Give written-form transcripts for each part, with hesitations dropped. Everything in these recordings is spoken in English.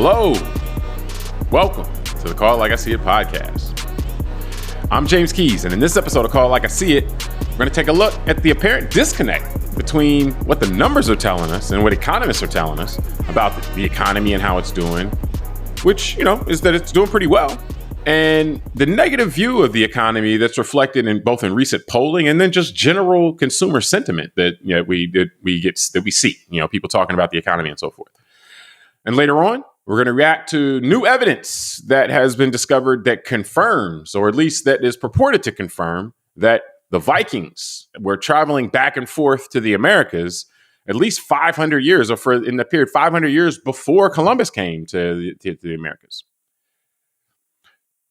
Hello. Welcome to the Call It Like I See It podcast. I'm James Keys, and in this episode of Call It Like I See It, we're going to take a look at the apparent disconnect between what the numbers are telling us and what economists are telling us about the economy and how it's doing, which, is that it's doing pretty well, and the negative view of the economy that's reflected in both in recent polling and then just general consumer sentiment that we see, people talking about the economy and so forth. And later on, we're going to react to new evidence that has been discovered that confirms, or at least that is purported to confirm, that the Vikings were traveling back and forth to the Americas at least 500 years, or in the period 500 years before Columbus came to the Americas.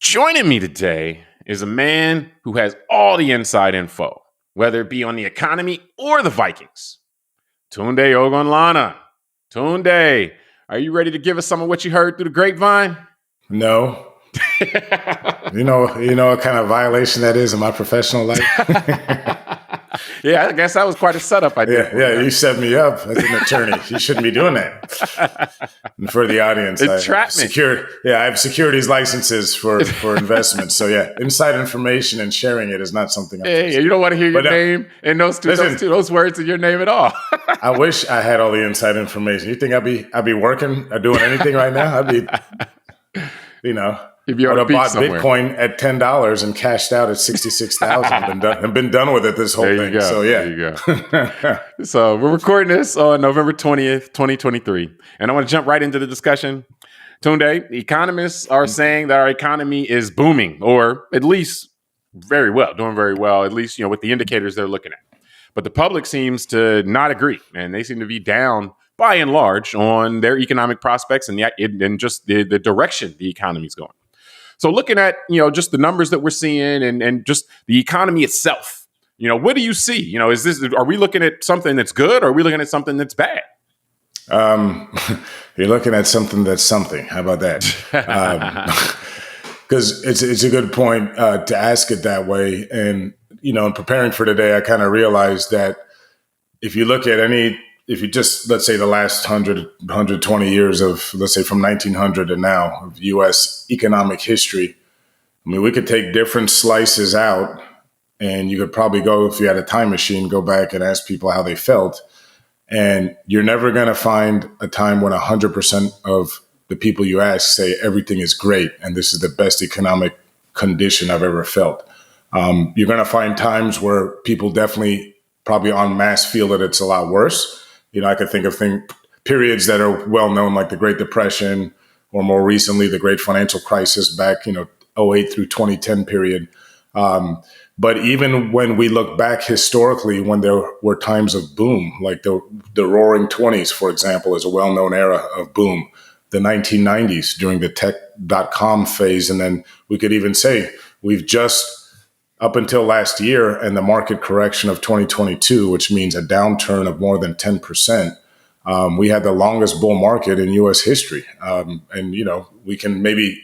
Joining me today is a man who has all the inside info, whether it be on the economy or the Vikings. Tunde Ogunlana. Tunde, are you ready to give us some of what you heard through the grapevine? No. You know what kind of violation that is in my professional life? Yeah, I guess that was quite a setup I did. Yeah, you set me up as an attorney. You shouldn't be doing that. And for the audience, I have securities licenses for investments. So yeah, inside information and sharing it is not something. You don't want to hear your name and those words in your name at all. I wish I had all the inside information. You think I'd be working or doing anything right now? I'd be, You'd be able to bought somewhere. Bitcoin at $10 and cashed out at $66,000 and been done with it this whole thing. Go. So yeah. There you go. So we're recording this on November 20th, 2023. And I want to jump right into the discussion. Tunde, economists are saying that our economy is booming, or at least doing very well, at least, with the indicators they're looking at. But the public seems to not agree, and they seem to be down by and large on their economic prospects and just the direction the economy is going. So looking at, just the numbers that we're seeing and just the economy itself, what do you see? Are we looking at something that's good, or are we looking at something that's bad? You're looking at something that's something. How about that? Because it's a good point to ask it that way. And, in preparing for today, I kind of realized that if you look at if you just, let's say the last 120 years of, let's say from 1900 to now of U.S. economic history, I mean, we could take different slices out and you could probably go, if you had a time machine, go back and ask people how they felt. And you're never going to find a time when 100% of the people you ask say everything is great and this is the best economic condition I've ever felt. You're going to find times where people definitely probably en masse feel that it's a lot worse. I could think of periods that are well known, like the Great Depression, or more recently, the Great Financial Crisis back, 08 through 2010 period. But even when we look back historically, when there were times of boom, like the Roaring 20s, for example, is a well-known era of boom. The 1990s during the tech.com phase. And then we could even say we've just up until last year and the market correction of 2022, which means a downturn of more than 10%. We had the longest bull market in U.S. history. And, we can maybe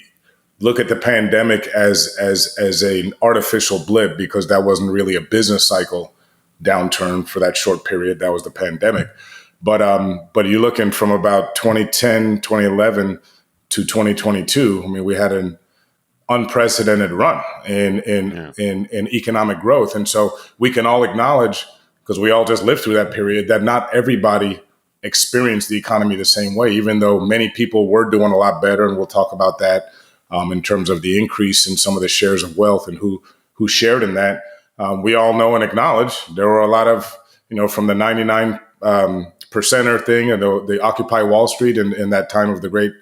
look at the pandemic as an artificial blip because that wasn't really a business cycle downturn for that short period. That was the pandemic. But you're looking from about 2010, 2011 to 2022. I mean, we had an unprecedented run in economic growth. And so we can all acknowledge, because we all just lived through that period, that not everybody experienced the economy the same way, even though many people were doing a lot better. And we'll talk about that in terms of the increase in some of the shares of wealth and who shared in that. We all know and acknowledge there were a lot of, from the 99 percenter thing and the Occupy Wall Street in that time of the great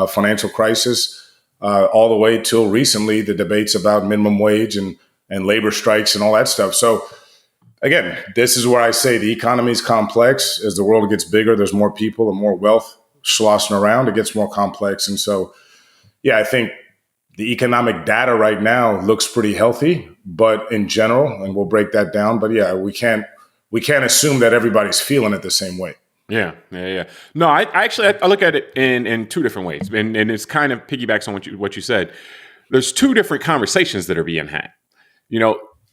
financial crisis, all the way till recently, the debates about minimum wage and labor strikes and all that stuff. So again, this is where I say the economy is complex. As the world gets bigger, there's more people and more wealth sloshing around. It gets more complex. And so, I think the economic data right now looks pretty healthy, but in general, and we'll break that down. But we can't assume that everybody's feeling it the same way. Yeah. No, I look at it in two different ways, and it's kind of piggybacks on what you said. There's two different conversations that are being had.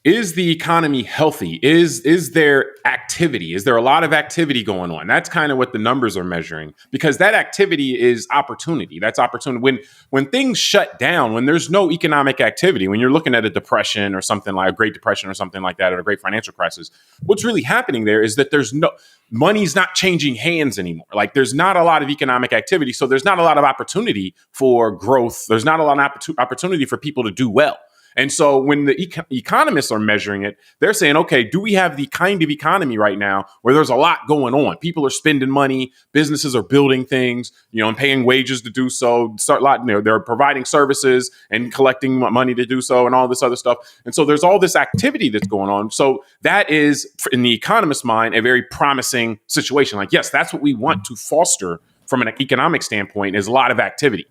is the economy healthy? Is there activity? Is there a lot of activity going on? That's kind of what the numbers are measuring, because that activity is opportunity. That's opportunity. When things shut down, when there's no economic activity, when you're looking at a depression or something like a Great Depression or something like that, or a great financial crisis, what's really happening there is that there's no money's not changing hands anymore. Like there's not a lot of economic activity, so there's not a lot of opportunity for growth. There's not a lot of opportunity for people to do well. And so when the economists are measuring it, they're saying, okay, do we have the kind of economy right now where there's a lot going on? People are spending money, businesses are building things, and paying wages to do so. They're providing services and collecting money to do so, and all this other stuff. And so there's all this activity that's going on. So that is, in the economist's mind, a very promising situation. Like, yes, that's what we want to foster from an economic standpoint, is a lot of activity.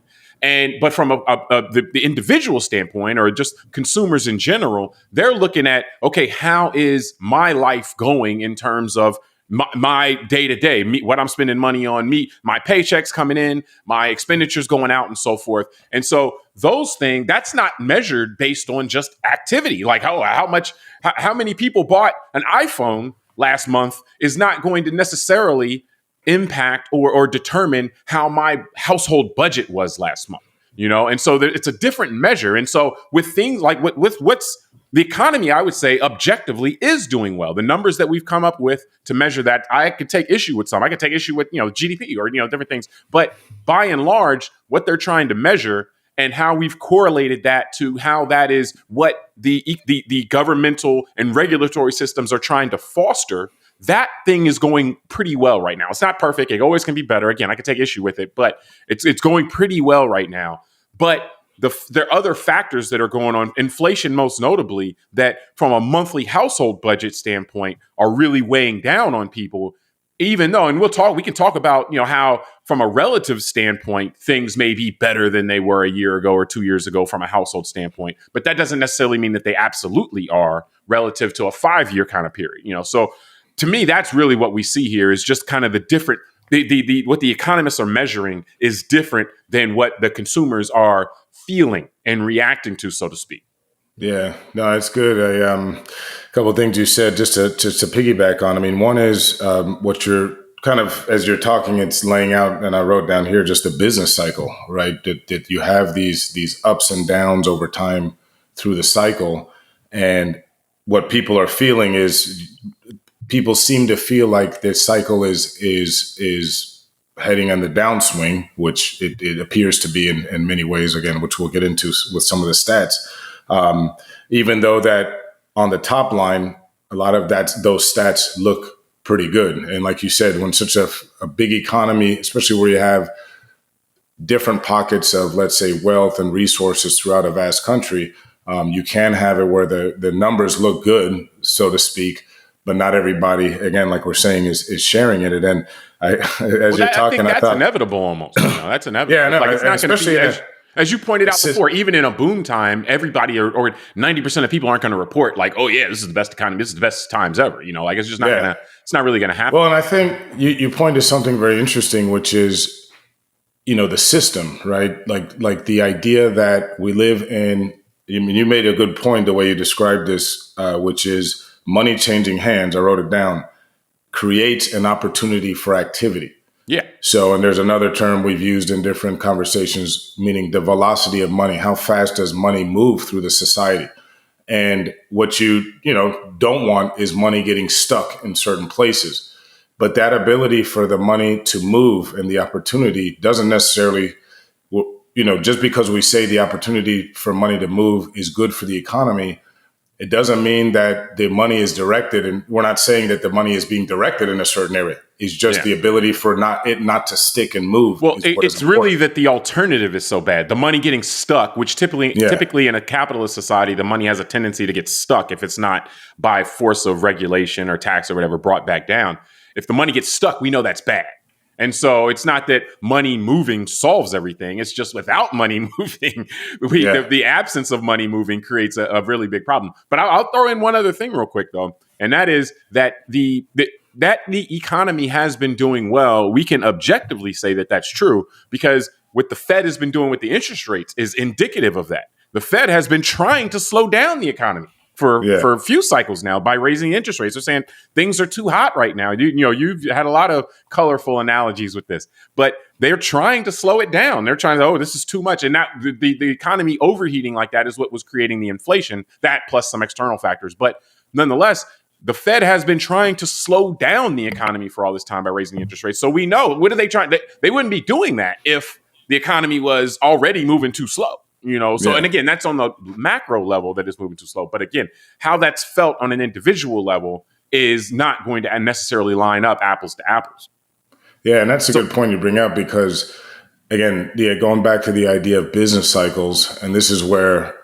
But from the individual standpoint, or just consumers in general, they're looking at, okay, how is my life going in terms of my day to day, what I'm spending money on, my paychecks coming in, my expenditures going out, and so forth. And so those things, that's not measured based on just activity. Like how many people bought an iPhone last month is not going to necessarily impact or determine how my household budget was last month, and so it's a different measure. And so with things like with what's the economy, I would say objectively is doing well. The numbers that we've come up with to measure that, I could take issue with some. I could take issue with GDP or different things, but by and large, what they're trying to measure and how we've correlated that to how that is what the governmental and regulatory systems are trying to foster. That thing is going pretty well right now. It's not perfect. It always can be better. Again, I could take issue with it, but it's going pretty well right now. But there are other factors that are going on, inflation most notably, that from a monthly household budget standpoint are really weighing down on people. Even though, and we can talk about how from a relative standpoint things may be better than they were a year ago or 2 years ago from a household standpoint, but that doesn't necessarily mean that they absolutely are relative to a 5-year kind of period. So to me, that's really what we see here, is just kind of the different, what the economists are measuring is different than what the consumers are feeling and reacting to, so to speak. Yeah, no, it's good. A couple of things you said just to piggyback on. I mean, one is what you're kind of, as you're talking, it's laying out, and I wrote down here just a business cycle, right? That you have these ups and downs over time through the cycle, and what people are feeling is, people seem to feel like this cycle is heading on the downswing, which it appears to be in many ways, again, which we'll get into with some of the stats. Even though that on the top line, a lot of those stats look pretty good. And like you said, when such a big economy, especially where you have different pockets of, let's say, wealth and resources throughout a vast country, you can have it where the numbers look good, so to speak, but not everybody, again, like we're saying, is sharing it. And then you're talking, I think that's inevitable almost. That's inevitable. Yeah, no, like it's not going to be, as you pointed out before, even in a boom time, everybody or 90% of people aren't going to report like, oh yeah, this is the best economy, this is the best times ever. Like it's just not it's not really going to happen. Well, and I think you point to something very interesting, which is, the system, right? Like the idea that we live in. I mean, you made a good point the way you described this, which is money changing hands. I wrote it down. Creates an opportunity for activity. Yeah. So, and there's another term we've used in different conversations, meaning the velocity of money. How fast does money move through the society? And what you don't want is money getting stuck in certain places. But that ability for the money to move and the opportunity doesn't necessarily, just because we say the opportunity for money to move is good for the economy, it doesn't mean that the money is directed, and we're not saying that the money is being directed in a certain area. It's just the ability for not to stick and move. Well, it's really that the alternative is so bad. The money getting stuck, which typically in a capitalist society, the money has a tendency to get stuck if it's not by force of regulation or tax or whatever brought back down. If the money gets stuck, we know that's bad. And so it's not that money moving solves everything. It's just without money moving, the absence of money moving creates a really big problem. But I'll throw in one other thing real quick, though, and that is that the economy has been doing well. We can objectively say that that's true because what the Fed has been doing with the interest rates is indicative of that. The Fed has been trying to slow down the economy. for a few cycles now by raising interest rates. They're saying things are too hot right now. You've had a lot of colorful analogies with this, but they're trying to slow it down. They're trying to, this is too much. And that the economy overheating like that is what was creating the inflation, that plus some external factors. But nonetheless, the Fed has been trying to slow down the economy for all this time by raising interest rates. So we know, what are they trying? They wouldn't be doing that if the economy was already moving too slow. And again, that's on the macro level that is moving too slow. But again, how that's felt on an individual level is not going to necessarily line up apples to apples. Yeah, and that's a good point you bring up because, again, going back to the idea of business cycles, and this is where,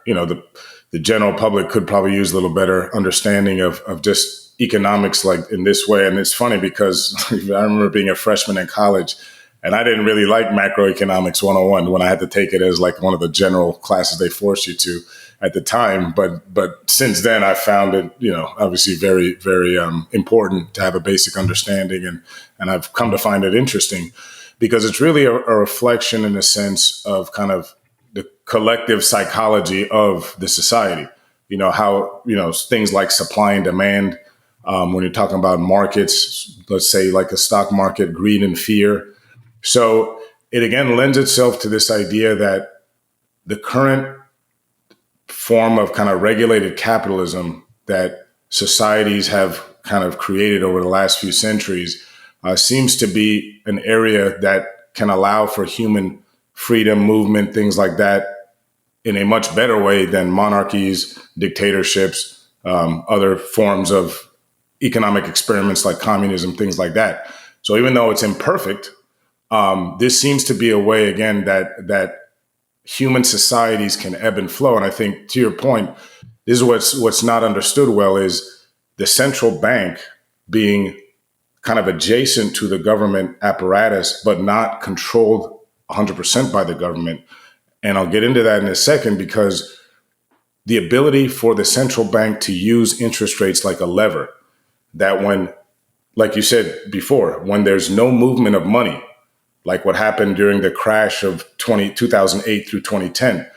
the general public could probably use a little better understanding of just economics like in this way. And it's funny because I remember being a freshman in college and I didn't really like macroeconomics 101 when I had to take it as like one of the general classes they forced you to at the time. But since then, I found it, obviously very, very important to have a basic understanding. And I've come to find it interesting because it's really a reflection in a sense of kind of the collective psychology of the society. How, things like supply and demand, when you're talking about markets, let's say like a stock market, greed and fear. So it again lends itself to this idea that the current form of kind of regulated capitalism that societies have kind of created over the last few centuries seems to be an area that can allow for human freedom, movement, things like that in a much better way than monarchies, dictatorships, other forms of economic experiments like communism, things like that. So even though it's imperfect, this seems to be a way, again, that human societies can ebb and flow. And I think, to your point, this is what's not understood well is the central bank being kind of adjacent to the government apparatus, but not controlled 100% by the government. And I'll get into that in a second because the ability for the central bank to use interest rates like a lever, that when, like you said before, when there's no movement of money, like what happened during the crash of 2008 through 2010.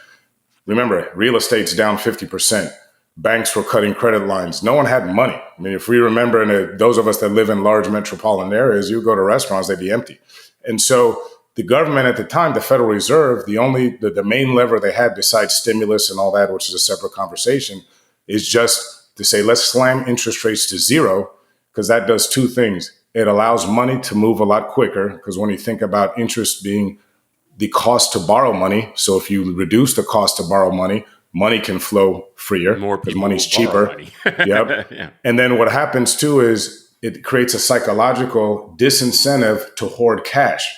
Remember, real estate's down 50%. Banks were cutting credit lines. No one had money. I mean, if we remember, and those of us that live in large metropolitan areas, you go to restaurants, they'd be empty. And so the government at the time, the Federal Reserve, the main lever they had besides stimulus and all that, which is a separate conversation, is just to say, let's slam interest rates to zero, because that does two things. It allows money to move a lot quicker, because when you think about interest being the cost to borrow money, so if you reduce the cost to borrow money, money can flow freer because money's cheaper. Money. Yep. Yeah. And then what happens too is it creates a psychological disincentive to hoard cash.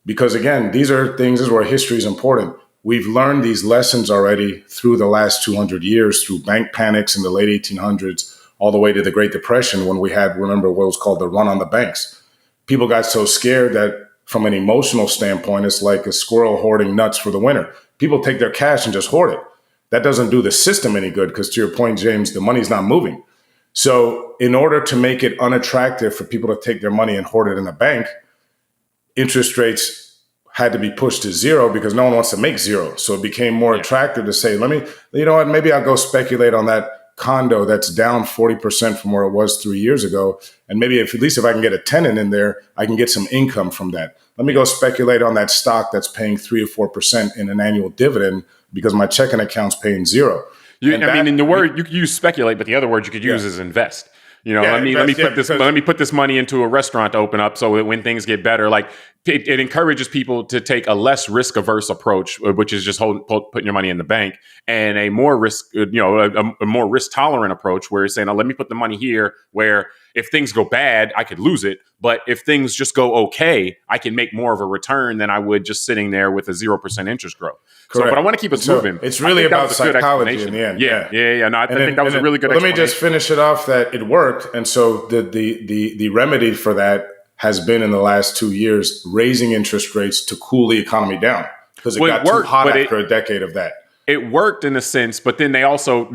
Because again, this is where history is important. We've learned these lessons already through the last 200 years, through bank panics in the late 1800s, all the way to the Great Depression, when we had, remember, what was called the run on the banks. People got so scared that from an emotional standpoint, it's like a squirrel hoarding nuts for the winter. People take their cash and just hoard it. That doesn't do the system any good because, to your point, James, the money's not moving. So in order to make it unattractive for people to take their money and hoard it in a bank, interest rates had to be pushed to zero because no one wants to make zero. So it became more attractive to say, maybe I'll go speculate on that condo that's down 40% from where it was 3 years ago. And maybe at least if I can get a tenant in there, I can get some income from that. Let me go speculate on that stock that's paying 3 or 4% in an annual dividend because my checking account's paying zero. In the word you could use speculate, but the other word you could use is invest. Let me put this money into a restaurant to open up so that when things get better, like it encourages people to take a less risk averse approach, which is just putting your money in the bank, and a more a more risk tolerant approach where it's saying, let me put the money here where if things go bad, I could lose it. But if things just go okay, I can make more of a return than I would just sitting there with a 0% interest growth. Correct. So, but I want to keep us moving. It's really about psychology in the end. Yeah. No, I think that was a really good explanation. Let me just finish it off that it worked. And so the remedy for that has been in the last 2 years, raising interest rates to cool the economy down because it got too hot after a decade of that. It worked in a sense, but then they also,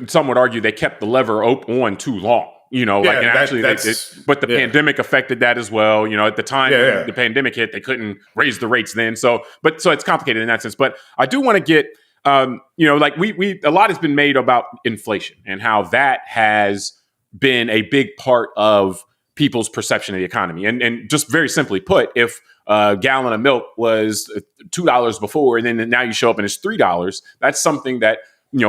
some would argue, they kept the lever on too long. But the pandemic affected that as well. At the time the pandemic hit, they couldn't raise the rates then. So it's complicated in that sense. But I do want to get like we a lot has been made about inflation and how that has been a big part of people's perception of the economy. And just very simply put, if a gallon of milk was $2 before, and then now you show up and it's $3, that's something that,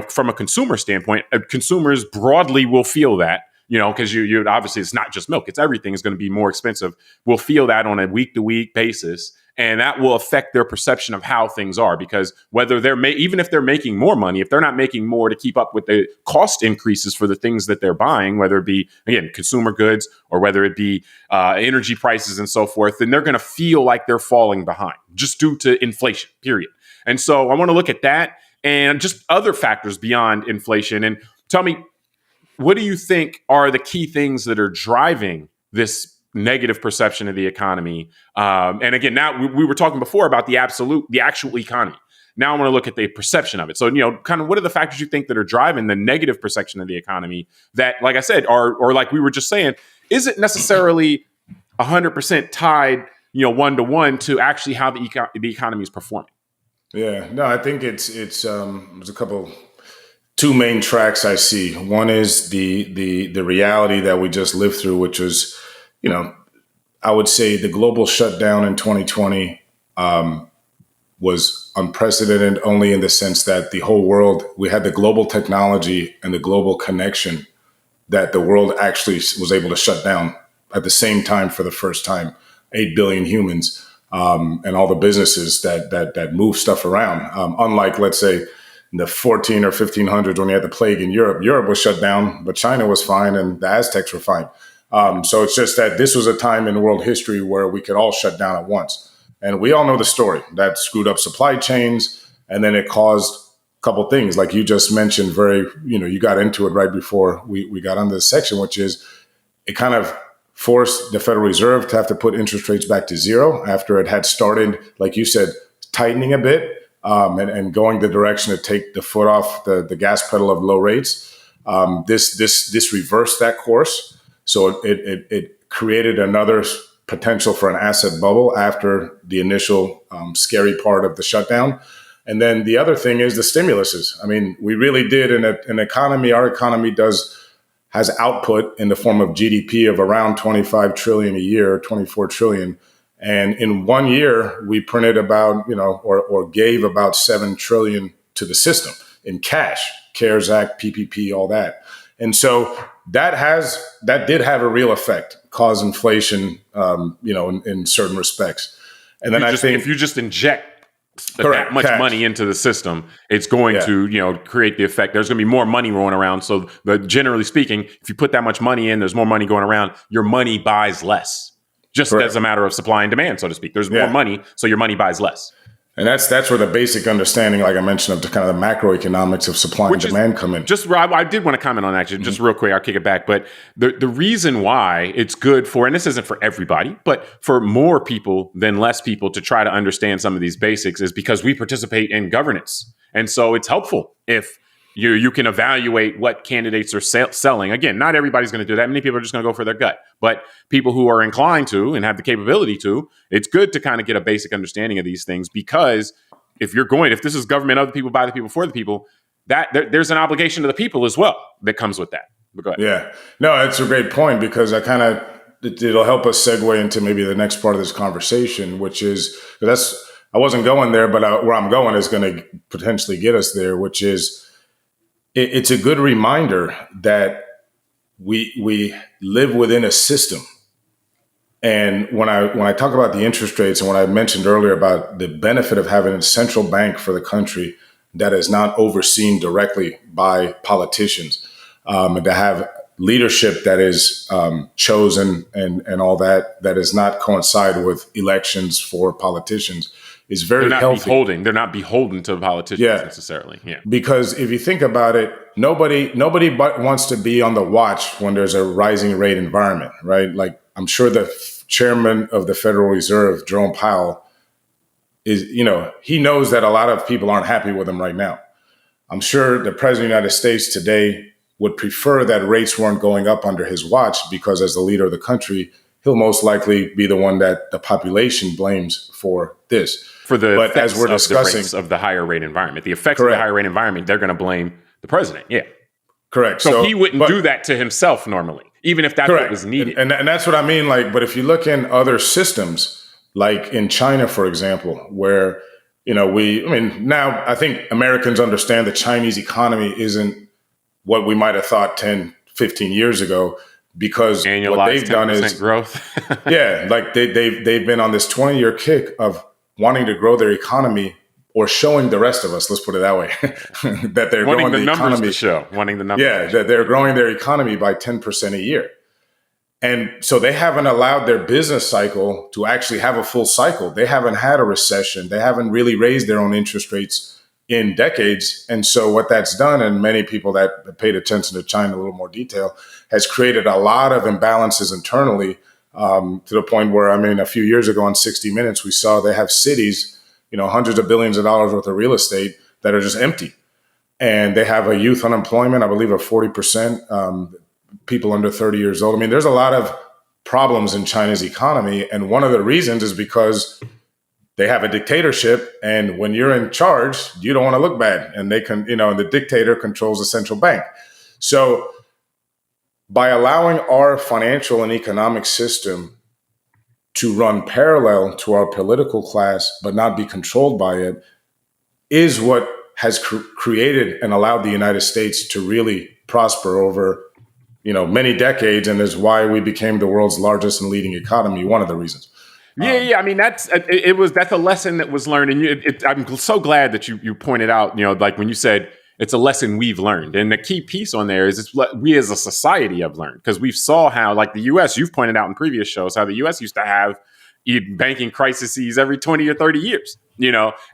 from a consumer standpoint, consumers broadly will feel that, because you obviously it's not just milk, it's everything is going to be more expensive. We'll feel that on a week to week basis. And that will affect their perception of how things are, because whether even if they're making more money, if they're not making more to keep up with the cost increases for the things that they're buying, whether it be, again, consumer goods or whether it be energy prices and so forth, then they're going to feel like they're falling behind just due to inflation, period. And so I want to look at that and just other factors beyond inflation. And tell me, what do you think are the key things that are driving this negative perception of the economy? And again, now we were talking before about the actual economy. Now I want to look at the perception of it. So, kind of what are the factors you think that are driving the negative perception of the economy that, like I said, or like we were just saying, isn't necessarily 100% tied, 1-to-1 to actually how the economy is performing? Yeah, no, I think there's two main tracks I see. One is the reality that we just lived through, which was, I would say the global shutdown in 2020 was unprecedented only in the sense that the whole world, we had the global technology and the global connection that the world actually was able to shut down at the same time for the first time, 8 billion humans, and all the businesses that move stuff around. Unlike, let's say, in the 14 or 1500s when you had the plague in Europe. Europe was shut down, but China was fine and the Aztecs were fine. So it's just that this was a time in world history where we could all shut down at once. And we all know the story. That screwed up supply chains, and then it caused a couple things. Like you just mentioned, you got into it right before we got on this section, which is it kind of forced the Federal Reserve to have to put interest rates back to zero after it had started, like you said, tightening a bit. And going the direction to take the foot off the gas pedal of low rates. This reversed that course. So it created another potential for an asset bubble after the initial scary part of the shutdown. And then the other thing is the stimuluses. I mean, we really did in an economy. Our economy has output in the form of GDP of around 25 trillion a year, 24 trillion. And in 1 year, we printed about, or gave about 7 trillion to the system in cash, CARES Act, PPP, all that. And so that did have a real effect, cause inflation, in certain respects. And then if you just inject that much money into the system, it's going to, create the effect. There's going to be more money rolling around. So generally speaking, if you put that much money in, there's more money going around, your money buys less. Just as a matter of supply and demand, so to speak. There's more money, so your money buys less. And that's where the basic understanding, like I mentioned, of the kind of the macroeconomics of supply and demand come in. I did want to comment on that, just real quick. I'll kick it back. But the reason why it's good for, and this isn't for everybody, but for more people than less people to try to understand some of these basics is because we participate in governance. And so it's helpful if you can evaluate what candidates are selling. Again, not everybody's going to do that. Many people are just going to go for their gut. But people who are inclined to and have the capability to, it's good to kind of get a basic understanding of these things, because if this is government of the people, by the people, for the people, there's an obligation to the people as well that comes with that. But go ahead. Yeah. No, that's a great point, because it'll help us segue into maybe the next part of this conversation, which is, I wasn't going there, but where I'm going is going to potentially get us there, which is, it's a good reminder that we live within a system. And when I talk about the interest rates, and when I mentioned earlier about the benefit of having a central bank for the country that is not overseen directly by politicians, and to have leadership that is chosen and all that does not coincide with elections for politicians, is very healthy. They're not beholden to politicians necessarily. Yeah. Because if you think about it, nobody wants to be on the watch when there's a rising rate environment, right? Like, I'm sure the chairman of the Federal Reserve, Jerome Powell, he knows that a lot of people aren't happy with him right now. I'm sure the president of the United States today would prefer that rates weren't going up under his watch, because as the leader of the country, he'll most likely be the one that the population blames for this. For the but effects as we're discussing, of the rates of the higher rate environment, the effects of correct. the higher rate environment, they're going to blame the president. Yeah. Correct. So he wouldn't do that to himself normally, even if that's what was needed. And that's what I mean. Like, but if you look in other systems, like in China, for example, where, now I think Americans understand the Chinese economy isn't what we might have thought 10, 15 years ago, because annualized what they've done is growth. yeah, like they've been on this 20-year kick of wanting to grow their economy, or showing the rest of us, let's put it that way, that they're wanting growing the numbers economy. To show, wanting the numbers. Yeah, that they're growing their economy by 10% a year. And so they haven't allowed their business cycle to actually have a full cycle. They haven't had a recession. They haven't really raised their own interest rates in decades. And so what that's done, and many people that paid attention to China in a little more detail, has created a lot of imbalances internally, to the point where, a few years ago on 60 Minutes, we saw they have cities, hundreds of billions of dollars worth of real estate that are just empty. And they have a youth unemployment, I believe, of 40%, people under 30 years old. There's a lot of problems in China's economy. And one of the reasons is because they have a dictatorship. And when you're in charge, you don't want to look bad. And they can, and the dictator controls the central bank. So by allowing our financial and economic system to run parallel to our political class, but not be controlled by it, is what has created and allowed the United States to really prosper over, many decades, and is why we became the world's largest and leading economy. One of the reasons. Yeah. That's a lesson that was learned, and I'm so glad that you pointed out, like when you said it's a lesson we've learned, and the key piece on there is it's what we as a society have learned, because we saw how, like the U.S., you've pointed out in previous shows, how the U.S. used to have banking crises every 20 or 30 years,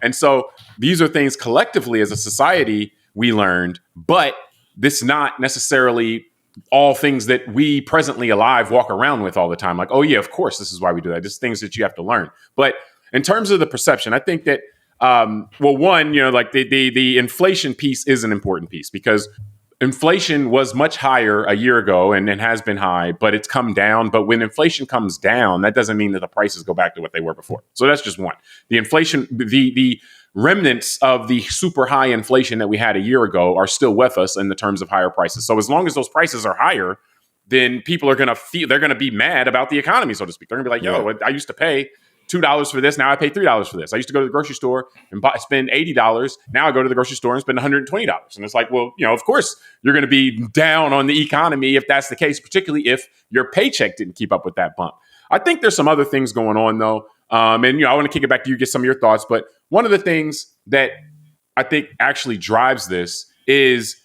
and so these are things collectively as a society we learned, but this not necessarily all things that we presently alive walk around with all the time. Like, oh yeah, of course, this is why we do that. Just things that you have to learn. But in terms of the perception, I think that, one, like the inflation piece is an important piece, because inflation was much higher a year ago and has been high, but it's come down. But when inflation comes down, that doesn't mean that the prices go back to what they were before. So that's just one. The inflation, the remnants of the super high inflation that we had a year ago are still with us in the terms of higher prices. So as long as those prices are higher, then people are going to they're going to be mad about the economy, so to speak. They're going to be like, I used to pay $2 for this. Now I pay $3 for this. I used to go to the grocery store and spend $80. Now I go to the grocery store and spend $120. And it's like, well, of course you're going to be down on the economy if that's the case, particularly if your paycheck didn't keep up with that bump. I think there's some other things going on though. And I want to kick it back to you, get some of your thoughts. But one of the things that I think actually drives this is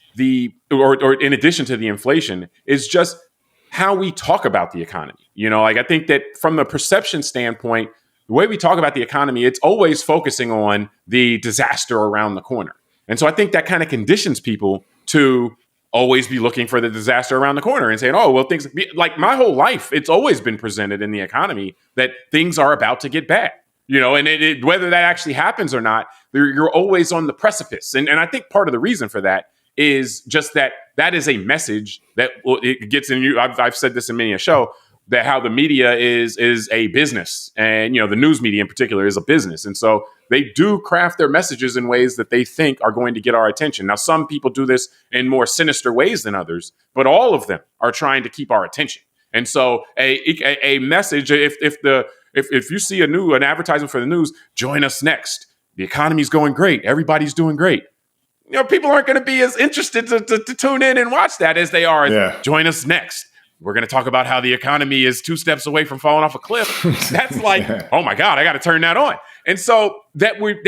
or in addition to the inflation, is just how we talk about the economy. I think that from the perception standpoint, the way we talk about the economy, it's always focusing on the disaster around the corner. And so I think that kind of conditions people to always be looking for the disaster around the corner and saying, oh, well, things like my whole life, it's always been presented in the economy that things are about to get bad, and whether that actually happens or not, you're always on the precipice. And I think part of the reason for that is just that is a message that it gets in you. I've said this in many a show, that how the media is a business, and the news media in particular is a business, and so they do craft their messages in ways that they think are going to get our attention. Now, some people do this in more sinister ways than others, but all of them are trying to keep our attention. And so, a message, if you see an advertisement for the news, join us next. The economy's going great. Everybody's doing great. People aren't going to be as interested to tune in and watch that as they are. Join us next. We're going to talk about how the economy is 2 steps away from falling off a cliff. That's like, oh my God, I got to turn that on. And so that we're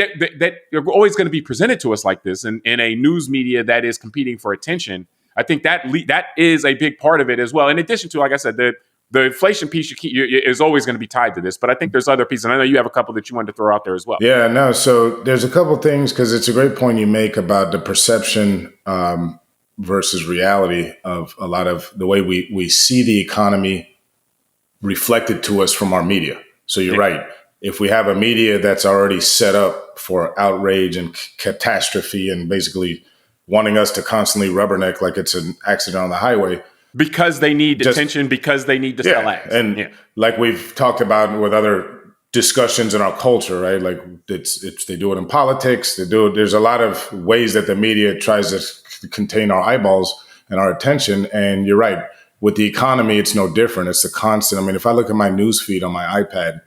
always going to be presented to us like this in a news media that is competing for attention. I think that is a big part of it as well. In addition to, like I said, the inflation piece is always going to be tied to this. But I think there's other pieces. And I know you have a couple that you wanted to throw out there as well. Yeah, no. So there's a couple things, because it's a great point you make about the perception versus reality of a lot of the way we see the economy reflected to us from our media. So you're right. If we have a media that's already set up for outrage and catastrophe and basically wanting us to constantly rubberneck like it's an accident on the highway, Because they need attention, because they need to sell ads. And like we've talked about with other discussions in our culture, right? Like it's they do it in politics. There's a lot of ways that the media tries to contain our eyeballs and our attention. And you're right. With the economy, it's no different. It's the constant. I mean, if I look at my news feed on my iPad,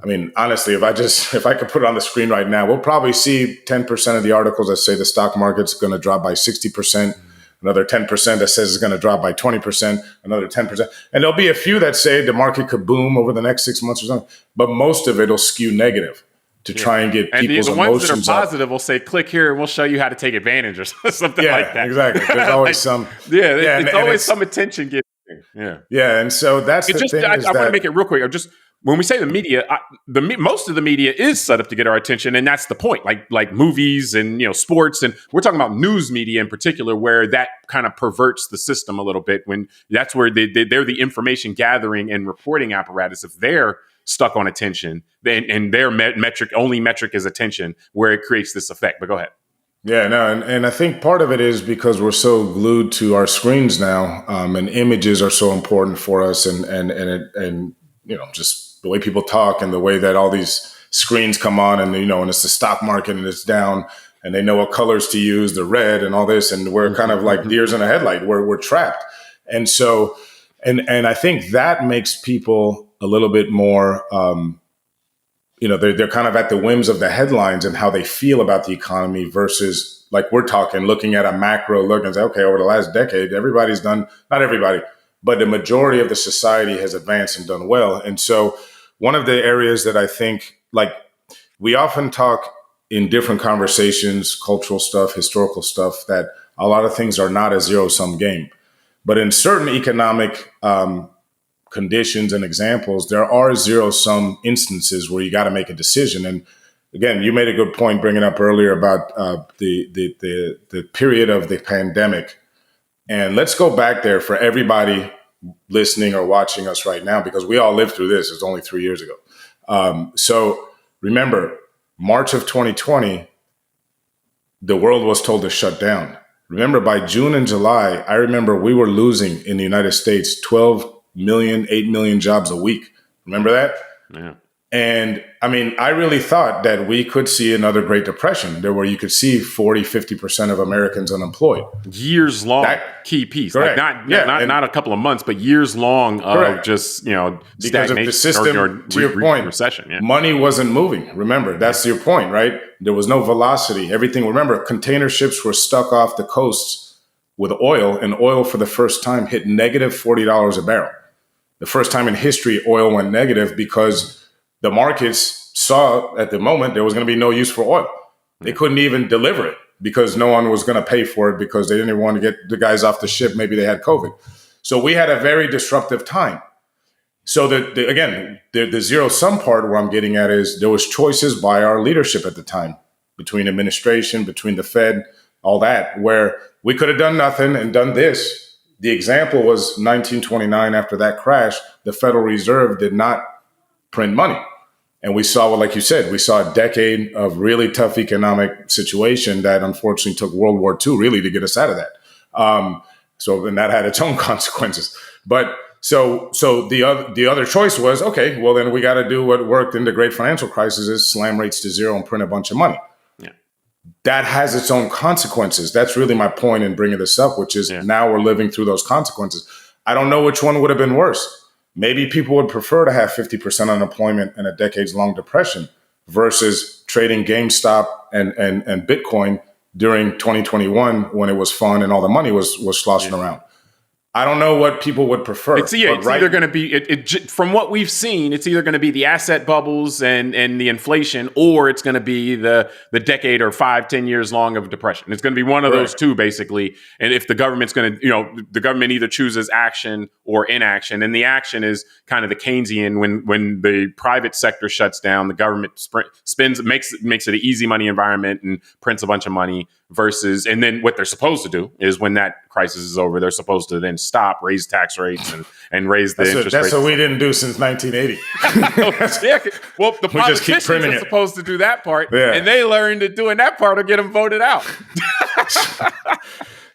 I mean, honestly, if I could put it on the screen right now, we'll probably see 10% of the articles that say the stock market's going to drop by 60%, another 10% that says it's going to drop by 20%, another 10%. And there'll be a few that say the market could boom over the next 6 months or something, but most of it will skew negative to try and get people's emotions up. And the ones that are positive will say, click here and we'll show you how to take advantage or something like that. Yeah, exactly. There's always some. It's always some attention getting. Yeah, and so that's the thing. I want to make it real quick. When we say the media, most of the media is set up to get our attention, and that's the point. Like movies and sports, and we're talking about news media in particular, where that kind of perverts the system a little bit. When that's where they're the information gathering and reporting apparatus. If they're stuck on attention, and their metric is attention, where it creates this effect. But go ahead. Yeah, no, and I think part of it is because we're so glued to our screens now, and images are so important for us, and just the way people talk and the way that all these screens come on, and and it's the stock market and it's down, and they know what colors to use, the red and all this, and we're kind of like deers in a headlight. We're trapped, and so, and I think that makes people a little bit more. They're kind of at the whims of the headlines and how they feel about the economy versus like we're looking at a macro look and say, okay, over the last decade, everybody's done, not everybody, but the majority of the society has advanced and done well. And so one of the areas that I think, like we often talk in different conversations, cultural stuff, historical stuff, that a lot of things are not a zero-sum game. But in certain economic conditions and examples, there are zero-sum instances where you got to make a decision. And again, you made a good point bringing up earlier about the period of the pandemic. And let's go back there for everybody listening or watching us right now, because we all lived through this. It was only 3 years ago. So remember, March of 2020, the world was told to shut down. Remember, by June and July, I remember we were losing in the United States 12 million, 8 million jobs a week. Remember that? Yeah. And I mean, I really thought that we could see another Great Depression there where you could see 40, 50% of Americans unemployed. Years long, key piece. Correct. Like not a couple of months, but years long of just, because of the system, or to your point, recession. Yeah. Money wasn't moving. Remember, that's your point, right? There was no velocity. Everything, remember, container ships were stuck off the coasts with oil, and oil for the first time hit negative $40 a barrel. The first time in history, oil went negative because the markets saw at the moment there was going to be no use for oil. They couldn't even deliver it because no one was going to pay for it because they didn't want to get the guys off the ship. Maybe they had COVID. So we had a very disruptive time. So the zero-sum part where I'm getting at is there was choices by our leadership at the time, between administration, between the Fed, all that, where we could have done nothing and done this. The example was 1929. After that crash, the Federal Reserve did not print money. And we saw, like you said, we saw a decade of really tough economic situation that unfortunately took World War II really to get us out of that. And that had its own consequences. But so the other choice was, okay, well, then we got to do what worked in the great financial crisis is slam rates to zero and print a bunch of money. That has its own consequences. That's really my point in bringing this up, which is now we're living through those consequences. I don't know which one would have been worse. Maybe people would prefer to have 50% unemployment and a decades-long depression versus trading GameStop and Bitcoin during 2021 when it was fun and all the money was sloshing around. I don't know what people would prefer. It's either going to be, from what we've seen, it's either going to be the asset bubbles and the inflation, or it's going to be the decade or 5-10 years long of depression. It's going to be one of those two, basically. And if the government's going to, the government either chooses action or inaction. And the action is kind of the Keynesian, when the private sector shuts down, the government makes it an easy money environment and prints a bunch of money versus, and then what they're supposed to do is when that crisis is over, they're supposed to then stop, raise tax rates and raise the interest rates. That's what we didn't do since 1980. Well, the politicians are supposed to do that part, and they learned that doing that part will get them voted out.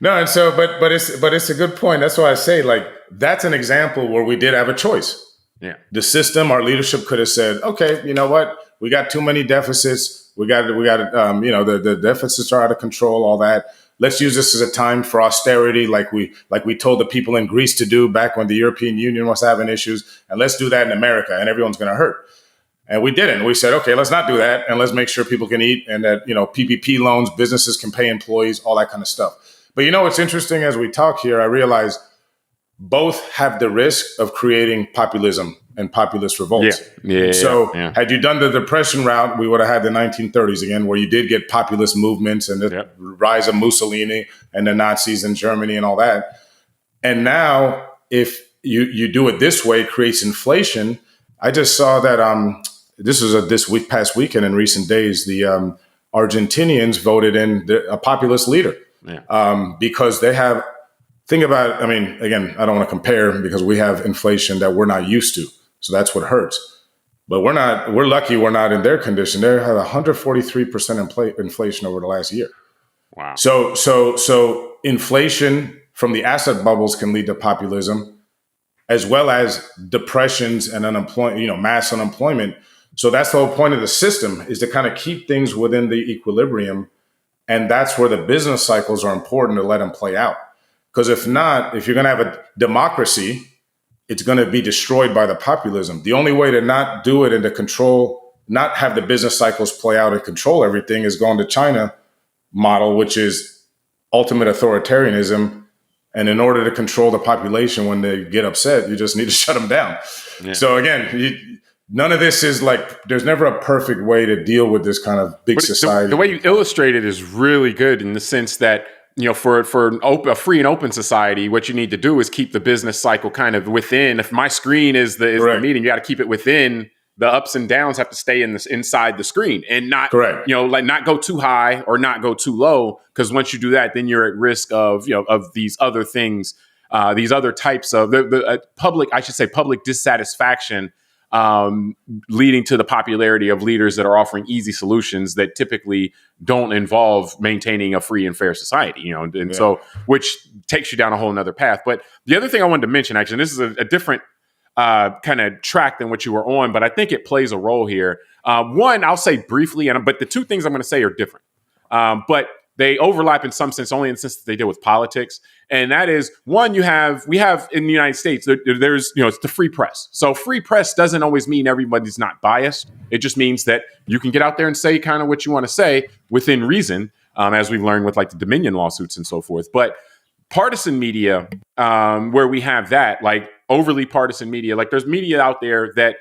No, and so, but it's a good point. That's why I say, like, that's an example where we did have a choice. Yeah. The system, our leadership could have said, okay, you know what? We got too many deficits. The deficits are out of control, all that. Let's use this as a time for austerity, like we told the people in Greece to do back when the European Union was having issues. And let's do that in America, and everyone's going to hurt. And we didn't. We said, okay, let's not do that. And let's make sure people can eat and that, PPP loans, businesses can pay employees, all that kind of stuff. But what's interesting as we talk here, I realize both have the risk of creating populism and populist revolts. Had you done the Depression route, we would have had the 1930s again, where you did get populist movements and the rise of Mussolini and the Nazis in Germany and all that. And now, if you do it this way, it creates inflation. I just saw that this was past weekend in recent days, the Argentinians voted in a populist leader because they have. Think about, again, I don't want to compare because we have inflation that we're not used to. So that's what hurts. But we're lucky we're not in their condition. They have 143% inflation over the last year. Wow. So inflation from the asset bubbles can lead to populism, as well as depressions and unemployment, mass unemployment. So that's the whole point of the system, is to kind of keep things within the equilibrium. And that's where the business cycles are important to let them play out. Because if not, if you're going to have a democracy, it's going to be destroyed by the populism. The only way to not do it and to control, not have the business cycles play out and control everything, is going to China model, which is ultimate authoritarianism. And in order to control the population when they get upset, you just need to shut them down. Yeah. So again, none of this is like, there's never a perfect way to deal with this kind of big society. The way you illustrate it is really good in the sense that, for a free and open society, what you need to do is keep the business cycle kind of within. If my screen is the meeting, you got to keep it within. The ups and downs have to stay inside the screen and not, not go too high or not go too low. Because once you do that, then you're at risk of these other things, these other types of public dissatisfaction, leading to the popularity of leaders that are offering easy solutions that typically don't involve maintaining a free and fair society, so which takes you down a whole nother path. But the other thing I wanted to mention, actually, and this is a different kind of track than what you were on, but I think it plays a role here. One, I'll say briefly, but the two things I'm going to say are different. But they overlap in some sense, only in the sense that they deal with politics. And that is, one, we have in the United States, there's, it's the free press. So free press doesn't always mean everybody's not biased. It just means that you can get out there and say kind of what you want to say within reason, as we've learned with like the Dominion lawsuits and so forth. But partisan media, where we have that, like overly partisan media, like there's media out there that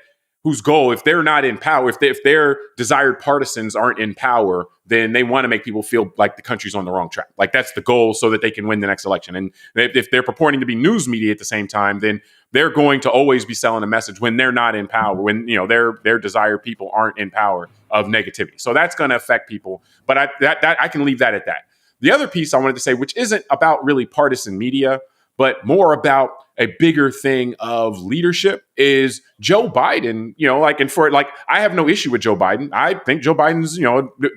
whose goal, if they're not in power, if their desired partisans aren't in power, then they want to make people feel like the country's on the wrong track. Like that's the goal, so that they can win the next election. And if they're purporting to be news media at the same time, then they're going to always be selling a message when they're not in power, when their desired people aren't in power, of negativity. So that's going to affect people. But I can leave that at that. The other piece I wanted to say, which isn't about really partisan media, but more about a bigger thing of leadership, is Joe Biden, I have no issue with Joe Biden. I think Joe Biden's,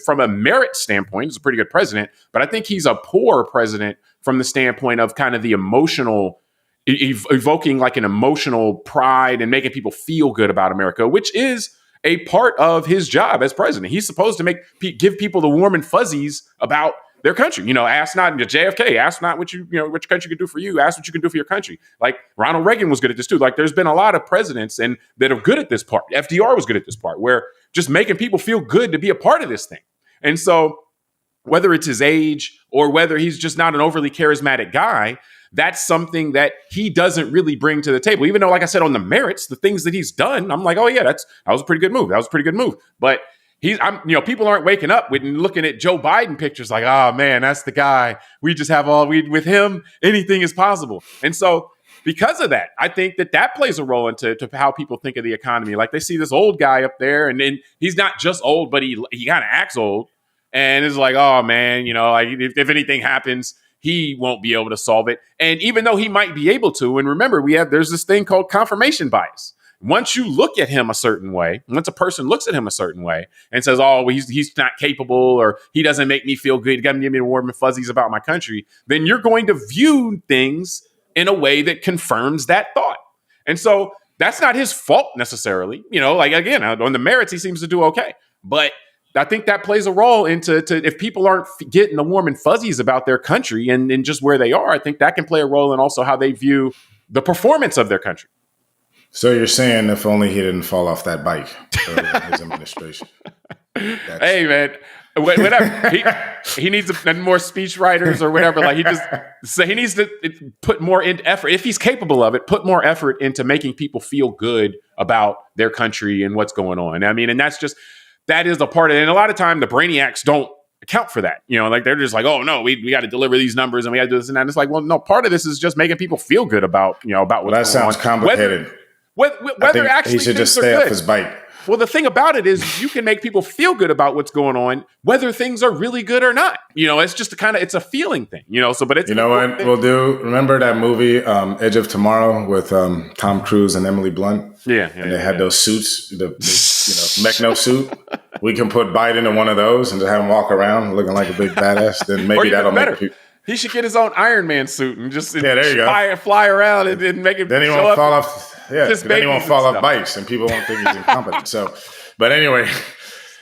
from a merit standpoint, is a pretty good president, but I think he's a poor president from the standpoint of kind of the emotional, evoking like an emotional pride and making people feel good about America, which is a part of his job as president. He's supposed to give people the warm and fuzzies about their country. Ask not JFK, ask not what your country can do for you, ask what you can do for your country. Like Ronald Reagan was good at this too. Like there's been a lot of presidents that are good at this part. FDR was good at this part, where just making people feel good to be a part of this thing. And so whether it's his age or whether he's just not an overly charismatic guy, that's something that he doesn't really bring to the table. Even though, like I said, on the merits, the things that he's done, I'm like, oh yeah, that was a pretty good move. That was a pretty good move. But people aren't waking up with looking at Joe Biden pictures like, oh man, that's the guy. We just have with him, anything is possible. And so because of that, I think that plays a role into how people think of the economy. Like they see this old guy up there, and then he's not just old, but he kind of acts old. And it's like, oh man, like if anything happens, he won't be able to solve it. And even though he might be able to, and remember, there's this thing called confirmation bias. once you look at him a certain way, once a person looks at him a certain way and says, oh, well, he's not capable, or he doesn't make me feel good, he doesn't give me warm and fuzzies about my country, then you're going to view things in a way that confirms that thought. And so that's not his fault necessarily. Like, again, on the merits, he seems to do okay. But I think that plays a role into if people aren't getting the warm and fuzzies about their country and just where they are, I think that can play a role in also how they view the performance of their country. So you're saying if only he didn't fall off that bike early in his administration. Hey, man, whatever. He needs more speech writers or whatever. Like, he needs to put more into effort. If he's capable of it, put more effort into making people feel good about their country and what's going on. I mean, and that is a part of it. And a lot of time the brainiacs don't account for that. Like, they're just like, oh no, we got to deliver these numbers and we got to do this and that. And it's like, well, no, part of this is just making people feel good about what's going on. That sounds complicated. Whether actually he should just stay off his bike. Well, the thing about it is you can make people feel good about what's going on, whether things are really good or not. It's just it's a feeling thing, but it's, what we'll do. Remember that movie, Edge of Tomorrow, with Tom Cruise and Emily Blunt? Yeah. And they had those suits, the Mechno suit. We can put Biden in one of those and just have him walk around looking like a big badass. Then maybe that'll make people. He should get his own Iron Man suit and just there you go. fly around and make it. Then he won't fall off. Yeah, then he won't fall off bikes, and people won't think he's incompetent. So, but anyway,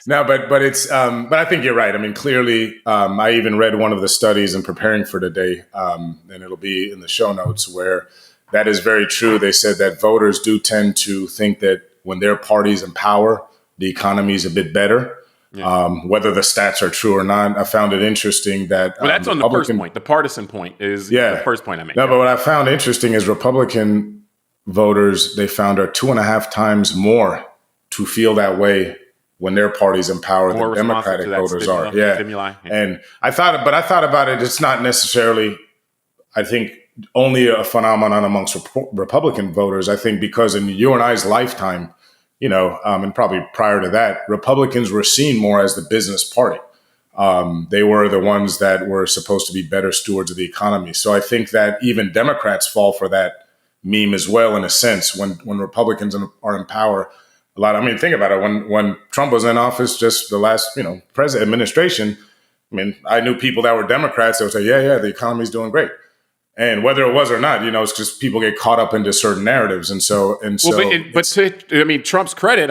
no, but it's. But I think you're right. I mean, clearly, I even read one of the studies in preparing for today, and it'll be in the show notes, where that is very true. They said that voters do tend to think that when their party's in power, the economy is a bit better. Yeah. Whether the stats are true or not, I found it interesting that. Well, that's on the first point. The partisan point is the first point I make. No, but what I found interesting is Republican voters, they found, are 2.5 times more to feel that way when their party's in power than Democratic voters are. Yeah. Stimuli. And I thought about it. It's not necessarily, I think, only a phenomenon amongst Republican voters. I think because in you and I's lifetime, and probably prior to that, Republicans were seen more as the business party. They were the ones that were supposed to be better stewards of the economy. So I think that even Democrats fall for that meme as well, in a sense, when Republicans are in power. Think about it. When Trump was in office, just the last, president administration, I knew people that were Democrats that would say, yeah, the economy's doing great. And whether it was or not, it's just people get caught up into certain narratives. But to Trump's credit,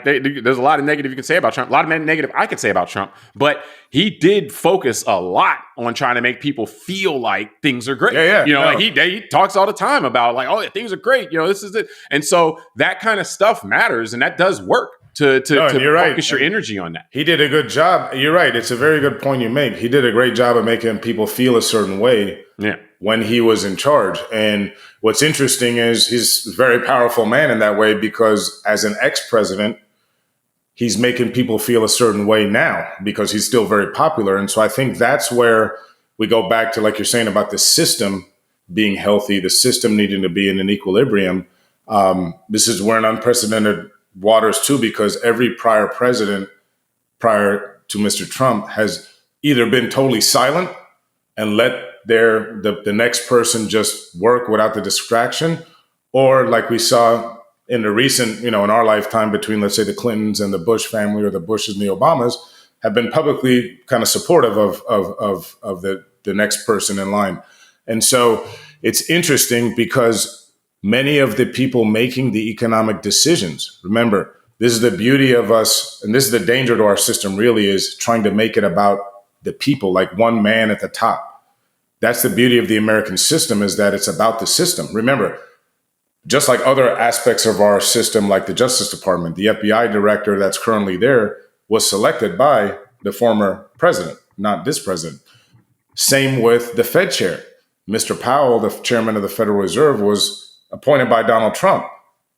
there's a lot of negative you can say about Trump, a lot of negative I could say about Trump, but he did focus a lot on trying to make people feel like things are great. Yeah. He talks all the time about like, oh, things are great. This is it. And so that kind of stuff matters, and that does work to focus your energy on that. He did a good job. You're right. It's a very good point you make. He did a great job of making people feel a certain way. Yeah. When he was in charge. And what's interesting is he's a very powerful man in that way, because as an ex-president, he's making people feel a certain way now because he's still very popular. And so I think that's where we go back to, like you're saying, about the system being healthy, the system needing to be in an equilibrium. This is we're in unprecedented waters too, because every prior president prior to Mr. Trump has either been totally silent and let the next person just work without the distraction, or like we saw in the recent, in our lifetime between, let's say, the Clintons and the Bush family, or the Bushes and the Obamas, have been publicly kind of supportive of the next person in line. And so it's interesting because many of the people making the economic decisions, remember, this is the beauty of us, and this is the danger to our system really, is trying to make it about the people, like one man at the top. That's the beauty of the American system, is that it's about the system. Remember, just like other aspects of our system, like the Justice Department, the FBI director that's currently there was selected by the former president, not this president. Same with the Fed chair. Mr. Powell, the chairman of the Federal Reserve, was appointed by Donald Trump,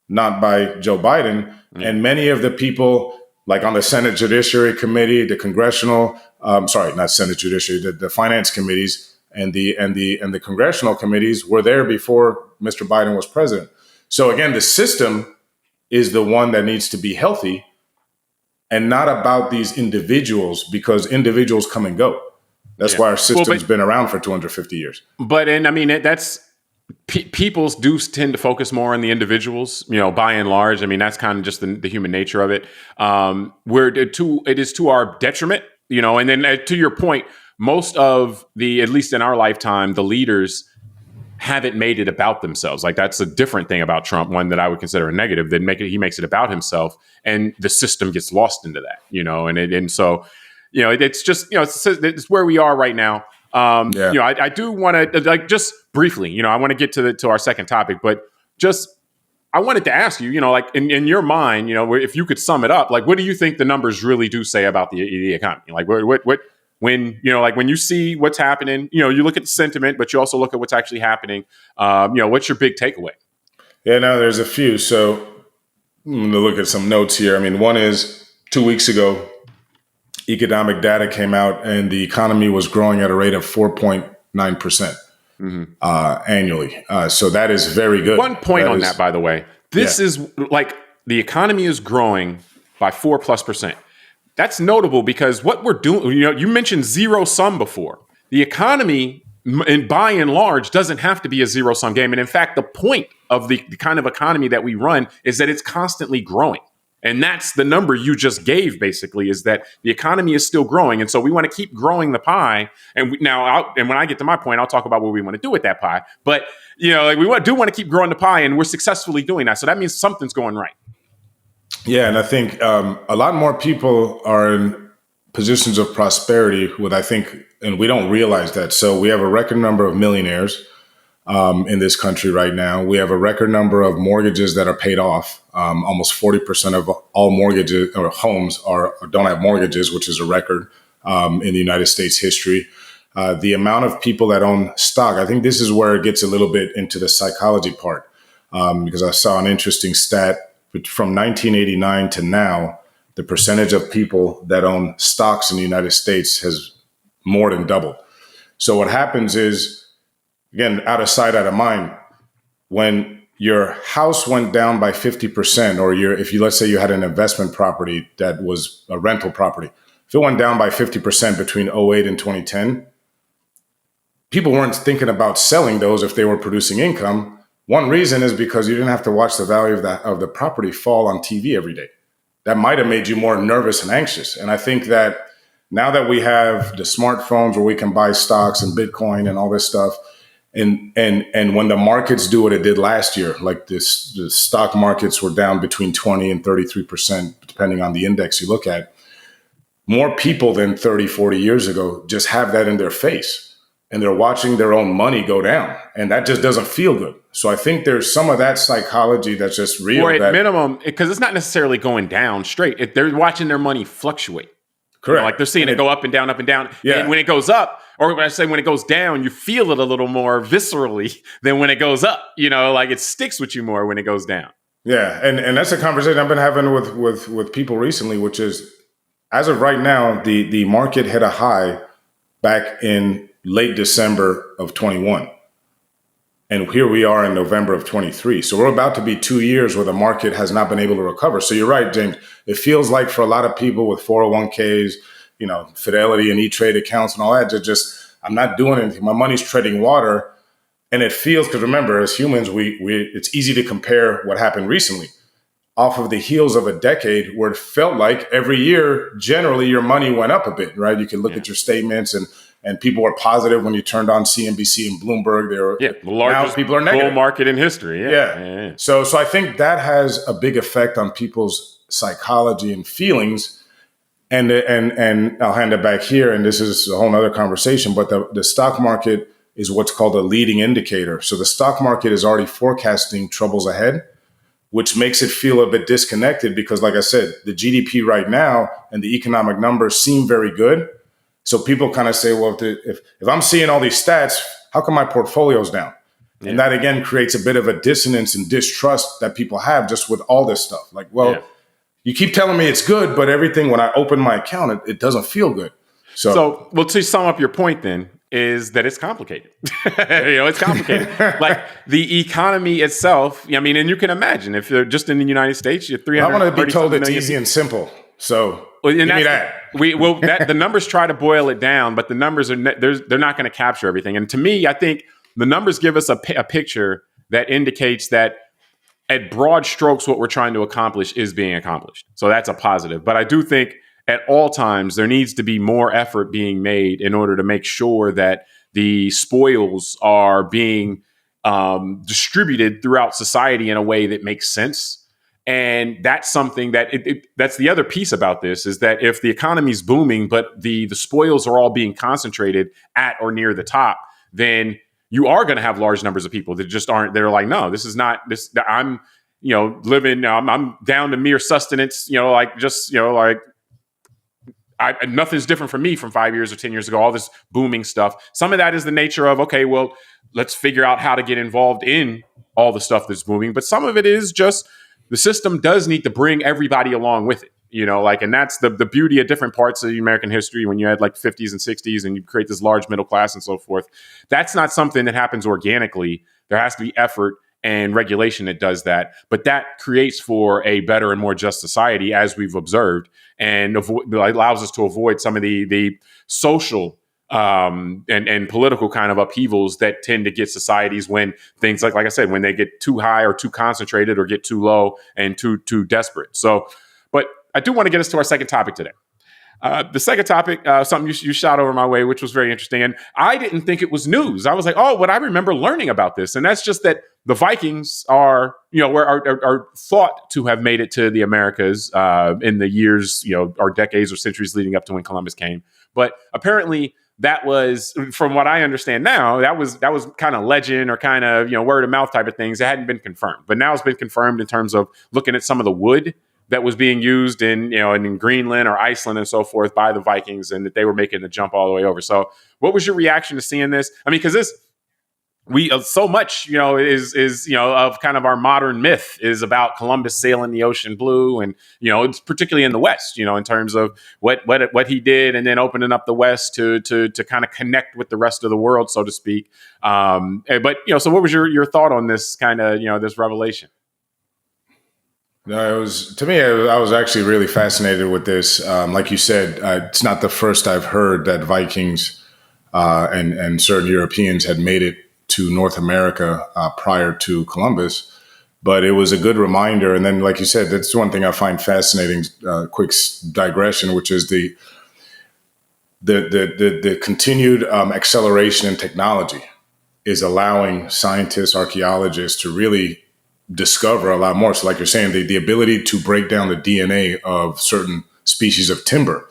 not by Joe Biden. Mm. And many of the people, like on the Senate Judiciary Committee, the congressional, not Senate Judiciary, the finance committees, and the congressional committees were there before Mr. Biden was president. So again, the system is the one that needs to be healthy, and not about these individuals, because individuals come and go. That's why our system's been around for 250 years. But, and that's peoples do tend to focus more on the individuals, by and large. I mean, that's kind of just the human nature of it. It is to our detriment, and then to your point, most of at least in our lifetime, the leaders haven't made it about themselves. Like, that's a different thing about Trump, one that I would consider a negative. He makes it about himself, and the system gets lost into that, and so, it's just, it's where we are right now. I do want to, just briefly, I want to get to our second topic, but just, I wanted to ask you, like, in your mind, if you could sum it up, like, what do you think the numbers really do say about the economy? Like, what when, like, when you see what's happening, you look at the sentiment, but you also look at what's actually happening. What's your big takeaway? Yeah, no, there's a few. So I'm going to look at some notes here. I mean, one is 2 weeks ago, economic data came out and the economy was growing at a rate of 4.9% annually. So that is very good. One point on that, by the way, this is like the economy is growing by 4+%. That's notable because what we're doing, you mentioned zero sum before. The economy, by and large, doesn't have to be a zero sum game. And in fact, the point of the kind of economy that we run is that it's constantly growing. And that's the number you just gave, basically, is that the economy is still growing. And so we want to keep growing the pie. And when I get to my point, I'll talk about what we want to do with that pie. But, we do want to keep growing the pie, and we're successfully doing that. So that means something's going right. Yeah, and I think a lot more people are in positions of prosperity and we don't realize that. So we have a record number of millionaires in this country right now. We have a record number of mortgages that are paid off. Almost 40% of all mortgages or homes don't have mortgages, which is a record in the United States history. The amount of people that own stock, I think this is where it gets a little bit into the psychology part, because I saw an interesting stat. But from 1989 to now, the percentage of people that own stocks in the United States has more than doubled. So what happens is, again, out of sight, out of mind, when your house went down by 50%, or let's say you had an investment property that was a rental property, if it went down by 50% between 2008 and 2010, people weren't thinking about selling those if they were producing income. One reason is because you didn't have to watch the value of the property fall on TV every day. That might have made you more nervous and anxious. And I think that now that we have the smartphones where we can buy stocks and Bitcoin and all this stuff, and when the markets do what it did last year, like the stock markets were down between 20 and 33%, depending on the index you look at, more people than 30, 40 years ago just have that in their face. And they're watching their own money go down. And that just doesn't feel good. So I think there's some of that psychology that's just real. Or at minimum, because it's not necessarily going down straight. They're watching their money fluctuate. Correct. Like, they're seeing it go up and down, up and down. Yeah. And when it goes up, or when I say when it goes down, you feel it a little more viscerally than when it goes up. Like, it sticks with you more when it goes down. Yeah. And that's a conversation I've been having with people recently, which is, as of right now, the market hit a high back in late December of 21. And here we are in November of 23. So we're about to be 2 years where the market has not been able to recover. So you're right, James. It feels like for a lot of people with 401ks, Fidelity and E-Trade accounts and all that, I'm not doing anything. My money's treading water. And it feels, because remember, as humans, it's easy to compare what happened recently off of the heels of a decade where it felt like every year, generally, your money went up a bit, right? You can look at your statements and people were positive when you turned on CNBC and Bloomberg. The largest people are negative. Bull market in history. Yeah. So I think that has a big effect on people's psychology and feelings. And I'll hand it back here. And this is a whole other conversation. But the stock market is what's called a leading indicator. So the stock market is already forecasting troubles ahead, which makes it feel a bit disconnected because, like I said, the GDP right now and the economic numbers seem very good. So people kind of say, well, if I'm seeing all these stats, how come my portfolio's down? Yeah. And that, again, creates a bit of a dissonance and distrust that people have just with all this stuff. Like, you keep telling me it's good, but everything, when I open my account, it doesn't feel good. So, well, to sum up your point then, is that it's complicated. It's complicated. Like, the economy itself, and you can imagine if you're just in the United States, you're 300. I want to be told it's easy and simple. So give me that. The numbers try to boil it down, but the numbers they're not going to capture everything. And to me, I think the numbers give us a picture that indicates that at broad strokes, what we're trying to accomplish is being accomplished. So that's a positive. But I do think at all times there needs to be more effort being made in order to make sure that the spoils are being distributed throughout society in a way that makes sense. And that's something that that's the other piece about this, is that if the economy is booming, but the spoils are all being concentrated at or near the top, then you are going to have large numbers of people that just aren't. They're like, no, this is not this. I'm, living. I'm down to mere sustenance. Nothing's different from me from 5 years or 10 years ago, all this booming stuff. Some of that is the nature of, okay, well, let's figure out how to get involved in all the stuff that's booming. But some of it is just the system does need to bring everybody along with it, and that's the beauty of different parts of the American history when you had like 50s and 60s and you create this large middle class and so forth. That's not something that happens organically. There has to be effort and regulation that does that. But that creates for a better and more just society, as we've observed, and allows us to avoid some of the social and political kind of upheavals that tend to get societies when things like I said, when they get too high or too concentrated or get too low and too desperate. So, but I do want to get us to our second topic today. The second topic, something you shot over my way, which was very interesting. And I didn't think it was news. I was like, oh, but I remember learning about this. And that's just that the Vikings are thought to have made it to the Americas in the years, or decades or centuries leading up to when Columbus came. But apparently that was, from what I understand now, that was kind of legend or kind of, word of mouth type of things. It hadn't been confirmed. But now it's been confirmed in terms of looking at some of the wood that was being used in Greenland or Iceland and so forth by the Vikings, and that they were making the jump all the way over. So what was your reaction to seeing this? I mean, because so much, is of kind of our modern myth is about Columbus sailing the ocean blue. And, it's particularly in the West, in terms of what he did and then opening up the West to kind of connect with the rest of the world, so to speak. But, so what was your thought on this kind of, this revelation? No, I was actually really fascinated with this. Like you said, it's not the first I've heard that Vikings and certain Europeans had made it to North America prior to Columbus, but it was a good reminder. And then, like you said, that's one thing I find fascinating. Quick digression, which is the continued acceleration in technology is allowing scientists, archaeologists to really discover a lot more. So like you're saying, the ability to break down the DNA of certain species of timber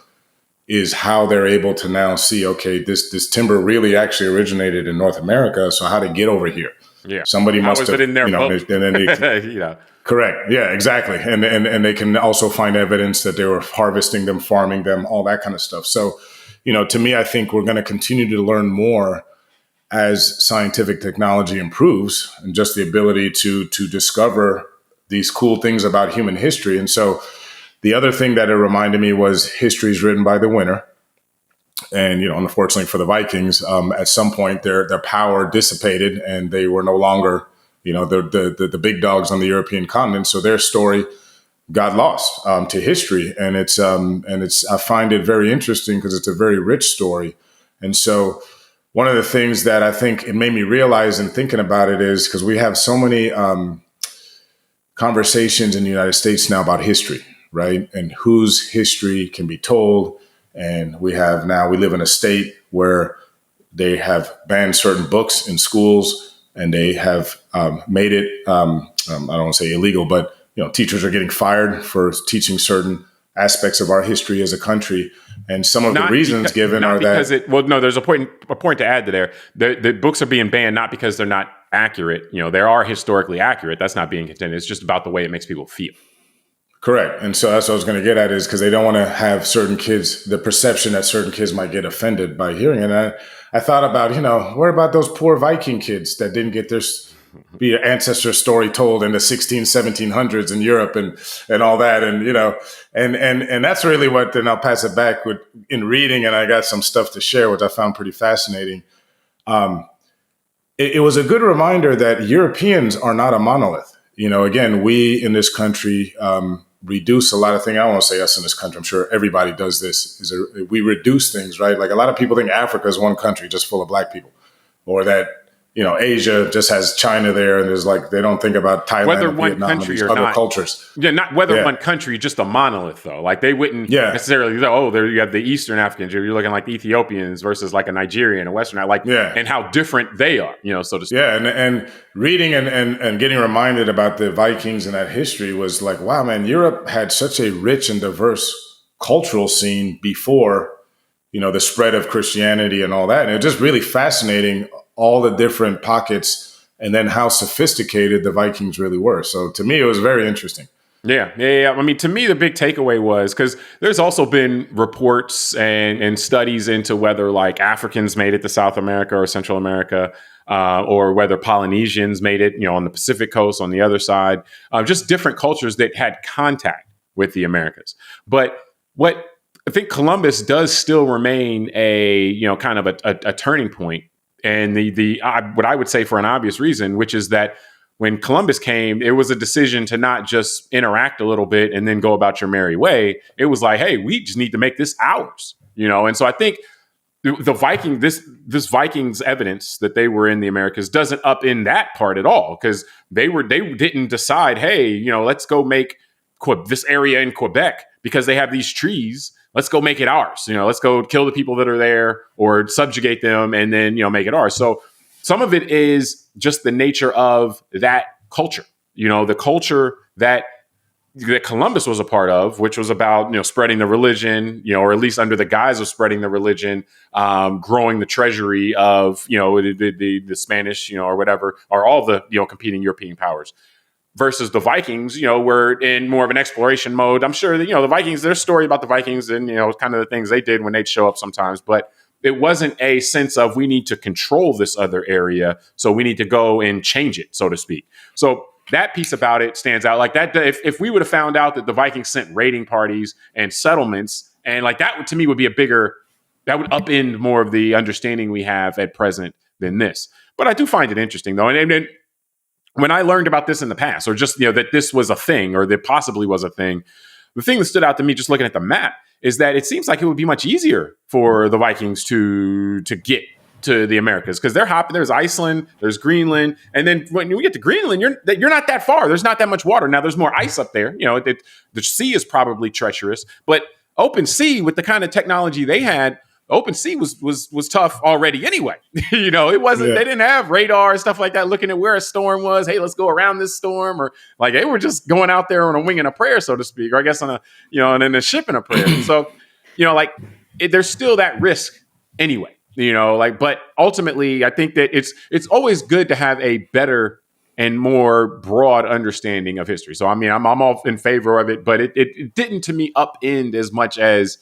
is how they're able to now see, okay, this timber really actually originated in North America. So how to get over here? Yeah. Somebody must have, in their boat? And then they, correct. Yeah, exactly. And they can also find evidence that they were harvesting them, farming them, all that kind of stuff. So, to me, I think we're going to continue to learn more as scientific technology improves, and just the ability to discover these cool things about human history. And so the other thing that it reminded me was history is written by the winner. And, unfortunately for the Vikings, at some point their power dissipated and they were no longer, the big dogs on the European continent. So their story got lost to history. And I find it very interesting because it's a very rich story. And so one of the things that I think it made me realize in thinking about it is because we have so many conversations in the United States now about history, right? And whose history can be told. And we live in a state where they have banned certain books in schools, and they have made it, I don't want to say illegal, but teachers are getting fired for teaching certain aspects of our history as a country. And some of the reasons given are that there's a point to add to there. The books are being banned not because they're not accurate. They are historically accurate. That's not being contended. It's just about the way it makes people feel. Correct. And so that's what I was going to get at, is because they don't want to have certain kids, the perception that certain kids might get offended by hearing it. And I thought about, what about those poor Viking kids that didn't get their ancestor story told in the 1700s in Europe and all that. And, and that's really what, then I'll pass it back in reading. And I got some stuff to share, which I found pretty fascinating. It was a good reminder that Europeans are not a monolith. Again, we in this country reduce a lot of things. I don't want to say us in this country. I'm sure everybody does this. We reduce things, right? Like a lot of people think Africa is one country just full of black people, or that Asia just has China there, and there's like they don't think about Thailand Whether and one Vietnam and country these or other not, cultures. yeah, not whether Yeah. one country, just a monolith though. Like they wouldn't Yeah. necessarily go, oh, there you have the Eastern Africans. You're looking like the Ethiopians versus like a Nigerian, a Western, like, Yeah. and how different they are, so to speak. Yeah, and reading and getting reminded about the Vikings and that history was like, wow, man, Europe had such a rich and diverse cultural scene before, the spread of Christianity and all that. And it's just really fascinating, all the different pockets and then how sophisticated the Vikings really were. So to me, it was very interesting. Yeah. I mean, to me, the big takeaway was because there's also been reports and studies into whether like Africans made it to South America or Central America, or whether Polynesians made it, on the Pacific coast on the other side, just different cultures that had contact with the Americas. But what I think Columbus does still remain a, kind of a turning point. And what I would say for an obvious reason, which is that when Columbus came, it was a decision to not just interact a little bit and then go about your merry way. It was like, hey, we just need to make this ours, And so I think the this Vikings evidence that they were in the Americas doesn't upend that part at all, because they didn't decide, hey, let's go make this area in Quebec because they have these trees. Let's go make it ours. Let's go kill the people that are there or subjugate them and then, make it ours. So some of it is just the nature of that culture, the culture that Columbus was a part of, which was about, spreading the religion, or at least under the guise of spreading the religion, growing the treasury of, the Spanish, or whatever, or all the, competing European powers. Versus the Vikings, were in more of an exploration mode. I'm sure that, the Vikings, their story about the Vikings and, kind of the things they did when they'd show up sometimes, but it wasn't a sense of we need to control this other area, so we need to go and change it, so to speak. So that piece about it stands out. Like that, if we would have found out that the Vikings sent raiding parties and settlements, and like that, to me, would be that would upend more of the understanding we have at present than this. But I do find it interesting, though, and when I learned about this in the past, or just, that this was a thing, or that possibly was a thing, the thing that stood out to me just looking at the map is that it seems like it would be much easier for the Vikings to get to the Americas, because they're hopping. There's Iceland, there's Greenland, and then when you get to Greenland, you're not that far. There's not that much water. Now there's more ice up there. The sea is probably treacherous, but open sea with the kind of technology they had. Open sea was tough already anyway. It wasn't, They didn't have radar and stuff like that looking at where a storm was. Hey, let's go around this storm, or like they were just going out there on a wing and a prayer, so to speak, or I guess on a, and in a ship and a prayer. So, there's still that risk anyway, but ultimately I think that it's always good to have a better and more broad understanding of history. So, I mean, I'm all in favor of it, but it didn't to me upend as much as,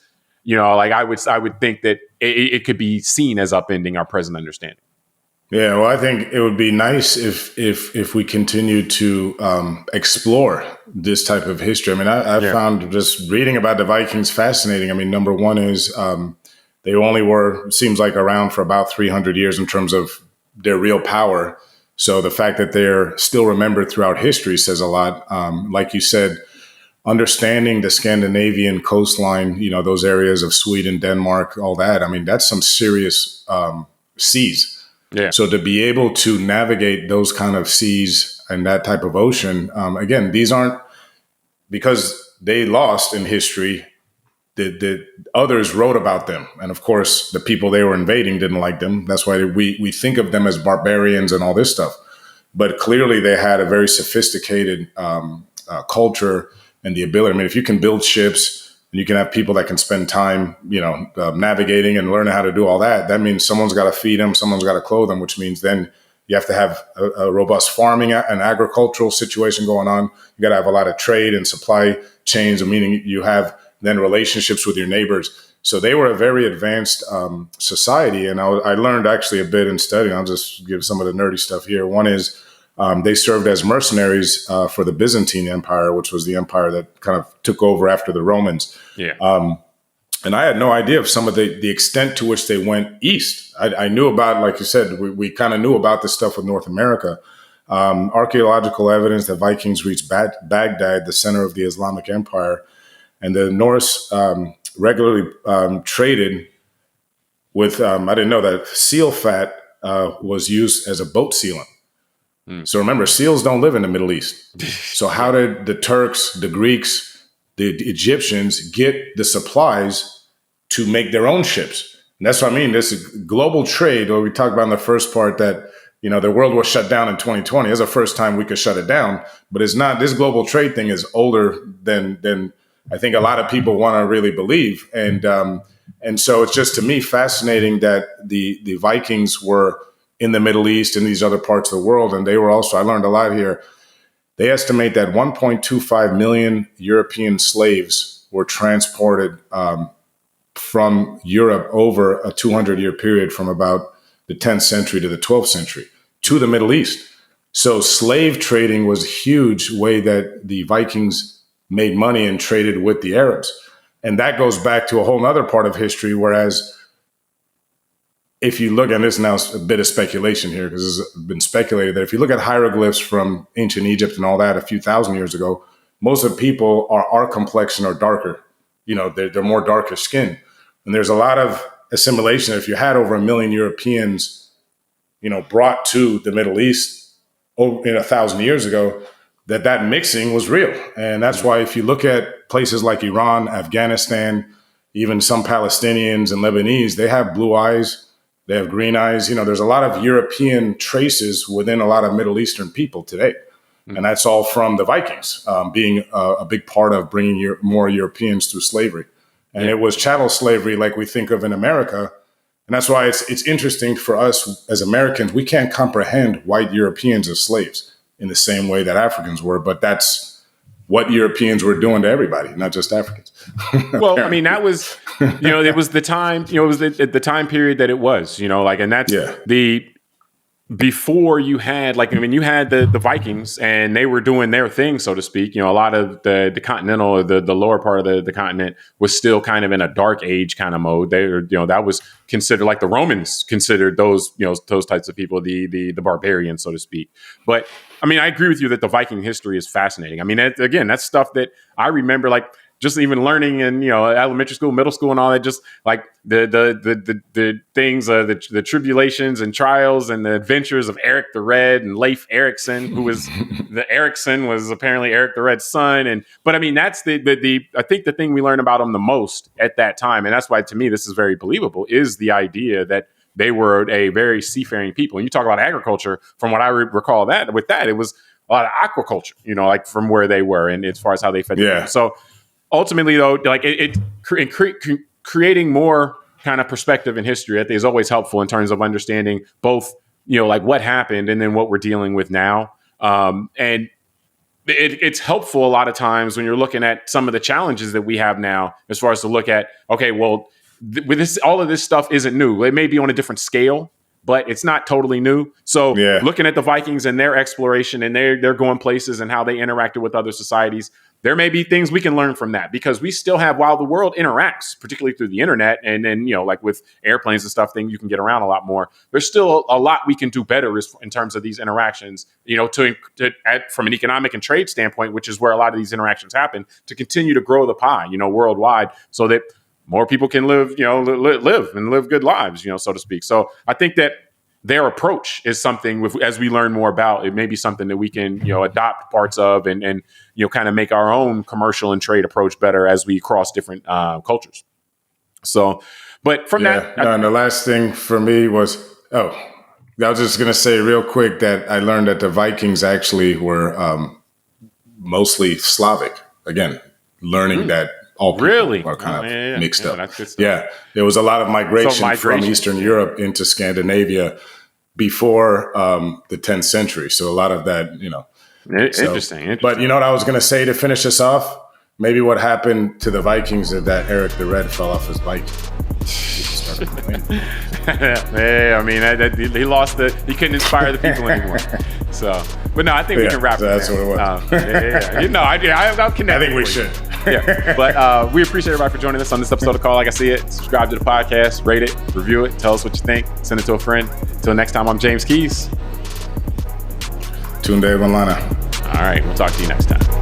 I would think that it could be seen as upending our present understanding. Yeah, well, I think it would be nice if we continue to explore this type of history. I mean, I found just reading about the Vikings fascinating. I mean, number one is they only seems like around for about 300 years in terms of their real power. So the fact that they're still remembered throughout history says a lot. Like you said, understanding the Scandinavian coastline, those areas of Sweden, Denmark, all that. I mean, that's some serious seas. Yeah. So to be able to navigate those kind of seas and that type of ocean, again, these aren't because they lost in history. The others wrote about them, and of course, the people they were invading didn't like them. That's why we think of them as barbarians and all this stuff. But clearly, they had a very sophisticated culture and the ability. I mean, if you can build ships and you can have people that can spend time, navigating and learning how to do all that, that means someone's got to feed them, someone's got to clothe them, which means then you have to have a robust farming and agricultural situation going on. You got to have a lot of trade and supply chains, meaning you have then relationships with your neighbors. So they were a very advanced society. And I learned actually a bit in studying. I'll just give some of the nerdy stuff here. One is they served as mercenaries for the Byzantine Empire, which was the empire that kind of took over after the Romans. Yeah. And I had no idea of some of the extent to which they went east. I knew about, like you said, we kind of knew about this stuff with North America. Archaeological evidence that Vikings reached Baghdad, the center of the Islamic Empire. And the Norse regularly traded with, I didn't know that, seal fat was used as a boat sealant. So remember, seals don't live in the Middle East. So how did the Turks, the Greeks, the Egyptians get the supplies to make their own ships? And that's what I mean. This global trade, or we talked about in the first part that, the world was shut down in 2020. It's the first time we could shut it down. But it's not, this global trade thing is older than I think a lot of people want to really believe. And so it's just, to me, fascinating that the Vikings were in the Middle East and these other parts of the world. And they were also, I learned a lot here. They estimate that 1.25 million European slaves were transported from Europe over a 200-year period from about the 10th century to the 12th century to the Middle East. So slave trading was a huge way that the Vikings made money and traded with the Arabs. And that goes back to a whole other part of history, whereas if you look, and this now is a bit of speculation here because it's been speculated that if you look at hieroglyphs from ancient Egypt and all that a few thousand years ago, most of the people are our complexion or darker. They're more darker skin. And there's a lot of assimilation. If you had over 1 million Europeans, brought to the Middle East over 1,000 years ago, that mixing was real. And that's why if you look at places like Iran, Afghanistan, even some Palestinians and Lebanese, they have blue eyes. They have green eyes. There's a lot of European traces within a lot of Middle Eastern people today. And that's all from the Vikings being a big part of bringing more Europeans through slavery. And it was chattel slavery like we think of in America. And that's why it's interesting for us as Americans. We can't comprehend white Europeans as slaves in the same way that Africans were. But that's what Europeans were doing to everybody, not just Africans. Well, I mean, that was, it was the time, it was the time period that it was, and that's before you had, you had the Vikings and they were doing their thing, so to speak. A lot of the continental, the lower part of the continent was still kind of in a dark age kind of mode. They were, that was considered, like the Romans considered those, those types of people, the barbarians, so to speak. But I agree with you that the Viking history is fascinating. Again, that's stuff that I remember, just even learning in elementary school, middle school, and all that. Just like the things, the tribulations and trials and the adventures of Eric the Red and Leif Erikson, who was Erikson was apparently Eric the Red's son. But that's the I think the thing we learn about them the most at that time, and that's why to me this is very believable, is the idea that they were a very seafaring people. And you talk about agriculture, from what I recall, that it was a lot of aquaculture, from where they were and as far as how they fed them. So ultimately, though, creating more kind of perspective in history, I think, is always helpful in terms of understanding both, what happened and then what we're dealing with now. And it's helpful a lot of times when you're looking at some of the challenges that we have now, as far as to look at, okay, well, with this, all of this stuff isn't new. It may be on a different scale, but it's not totally new. So looking at the Vikings and their exploration and they're going places and how they interacted with other societies, there may be things we can learn from that, because we still have, while the world interacts, particularly through the internet and then, like with airplanes and stuff, you can get around a lot more. There's still a lot we can do better in terms of these interactions, from an economic and trade standpoint, which is where a lot of these interactions happen, to continue to grow the pie, worldwide, so that more people can live good lives, so to speak. So I think that their approach is something, as we learn more about, it may be something that we can, adopt parts of and kind of make our own commercial and trade approach better as we cross different cultures. So, but from that. And the last thing for me was, I was just going to say real quick that I learned that the Vikings actually were mostly Slavic. Again, learning that all people are kind of mixed up. There was a lot of migration from Eastern Europe into Scandinavia before the 10th century. So a lot of that, Interesting. But what I was going to say to finish this off, maybe what happened to the Vikings is that Eric the Red fell off his bike. He lost he couldn't inspire the people anymore. So, but no, I think we can wrap it. That's what it was. I'll connect. I think we should. But we appreciate everybody for joining us on this episode of Call Like I See It. Subscribe to the podcast, rate it, review it, tell us what you think, send it to a friend. Until next time, I'm James Keys. Tunde Ogunlana. All right, we'll talk to you next time.